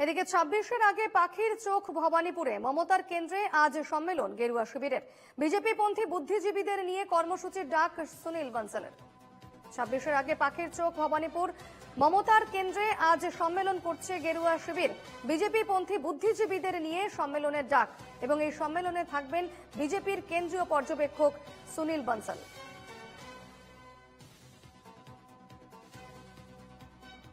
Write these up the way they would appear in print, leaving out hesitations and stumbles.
এদিকে ২৬-এর আগে পাখির চোখ ভবানীপুরে মমতার কেন্দ্রে আজ সম্মেলন গেরুয়া শিবিরের। বিজেপি পন্থী বুদ্ধিজীবীদের নিয়ে কর্মসূচির ডাক সুনীল বানসালের। ২৬-এর আগে পাখির চোখ ভবানীপুর মমতার কেন্দ্রে আজ সম্মেলন করছে গেরুয়া শিবির। বিজেপি পন্থী বুদ্ধিজীবীদের নিয়ে সম্মেলনের ডাক এবং এই সম্মেলনে থাকবেন বিজেপির কেন্দ্রীয় পর্যবেক্ষক সুনীল বানসাল।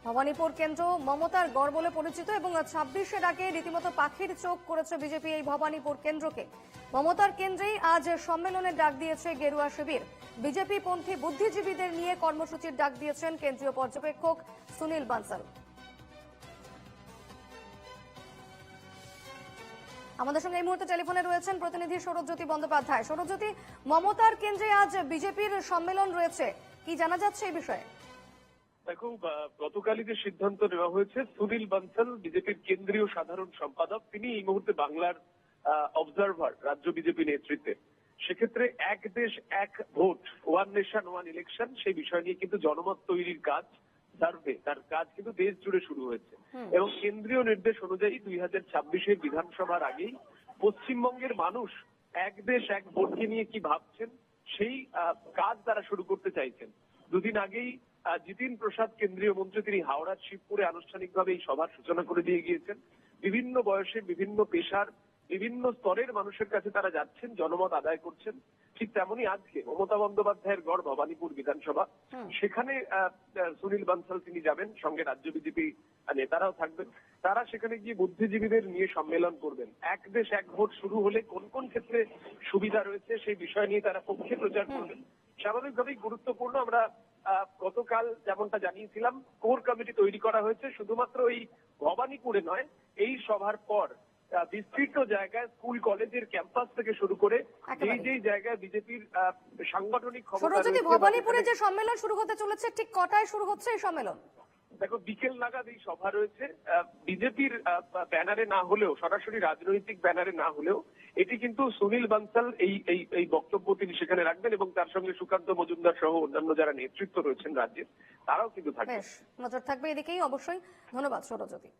ভবানীপুর কেন্দ্র মমতার গড় বলে পরিচিত এবং ২৬-এর আগে রীতিমতো পাখির চোখ করেছে বিজেপি এই ভবানীপুর কেন্দ্রকে। মমতার কেন্দ্রেই আজ সম্মেলনের ডাক দিয়েছে গেরুয়া শিবির। বিজেপি পন্থী বুদ্ধিজীবীদের নিয়ে কর্মসূচির ডাক দিয়েছেন কেন্দ্রীয় পর্যবেক্ষক সুনীল বানসাল। আমাদের সঙ্গে এই মুহূর্তে টেলিফোনে রয়েছেন প্রতিনিধি সৌরজ্যোতি বন্দ্যোপাধ্যায়। সৌরজ্যোতি, মমতার কেন্দ্রে আজ বিজেপির সম্মেলন রয়েছে, কি জানা যাচ্ছে এই বিষয়ে? দেখো, গতকালই যে সিদ্ধান্ত নেওয়া হয়েছে, সুনীল বানসাল বিজেপির কেন্দ্রীয় সাধারণ সম্পাদক, তিনি এই মুহূর্তে বাংলার অবজারভার রাজ্য বিজেপি নেতৃত্বে। সেক্ষেত্রে এক দেশ এক vote, one nation one election, সেই বিষয় নিয়ে কিন্তু জনমত তৈরির কাজ, সার্ভে, তার কাজ কিন্তু দেশ জুড়ে শুরু হয়েছে। এবং কেন্দ্রীয় নির্দেশ অনুযায়ী 2026-এর বিধানসভার আগেই পশ্চিমবঙ্গের মানুষ এক দেশ এক ভোটকে নিয়ে কি ভাবছেন, সেই কাজ তারা শুরু করতে চাইছেন। দুদিন আগেই জিতিন প্রসাদ কেন্দ্রীয় মন্ত্রী, তিনি হাওড়ার শিবপুরে আনুষ্ঠানিকভাবে এই সভার সূচনা করে দিয়ে গিয়েছেন। বিভিন্ন বয়সের, বিভিন্ন পেশার, বিভিন্ন স্তরের মানুষের কাছে তারা যাচ্ছেন, জনমত আদায় করছেন। ঠিক তেমনি আজকে মমতা বন্দ্যোপাধ্যায়ের গড় ভবানীপুর বিধানসভা, সেখানে সুনীল বানসাল তিনি যাবেন, সঙ্গে রাজ্য বিজেপি নেতারাও থাকবেন। তারা সেখানে গিয়ে বুদ্ধিজীবীদের নিয়ে সম্মেলন করবেন। এক দেশ এক ভোট শুরু হলে কোন কোন ক্ষেত্রে সুবিধা রয়েছে সেই বিষয় নিয়ে তারা পক্ষে প্রচার করবেন। স্বাভাবিকভাবেই গুরুত্বপূর্ণ, আমরা গতকাল যেমনটা জানিয়েছিলাম, কোর কমিটি তৈরি করা হয়েছে শুধুমাত্র এই ভবানীপুরে নয়, এই সভার পর বিস্তৃত জায়গায় স্কুল কলেজের ক্যাম্পাস থেকে শুরু করে যেই জায়গায় বিজেপির সাংগঠনিক ক্ষমতা রয়েছে। ভবানীপুরে যে সম্মেলন শুরু হতে চলেছে, ঠিক কটায় শুরু হচ্ছে এই সম্মেলন? দেখো, বিকেল নাগাদ এই সভা রয়েছে। বিজেপির ব্যানারে না হলেও, সরাসরি রাজনৈতিক ব্যানারে না হলেও, এটি কিন্তু সুনীল বানসাল এই বক্তব্য তিনি সেখানে রাখবেন এবং তার সঙ্গে সুকান্ত মজুমদার সহ অন্যান্য যারা নেতৃত্ব রয়েছেন রাজ্যের, তারাও কিন্তু থাকবেন। নজর থাকবে এদিকেই অবশ্যই। ধন্যবাদ সৌরজ্যোতি।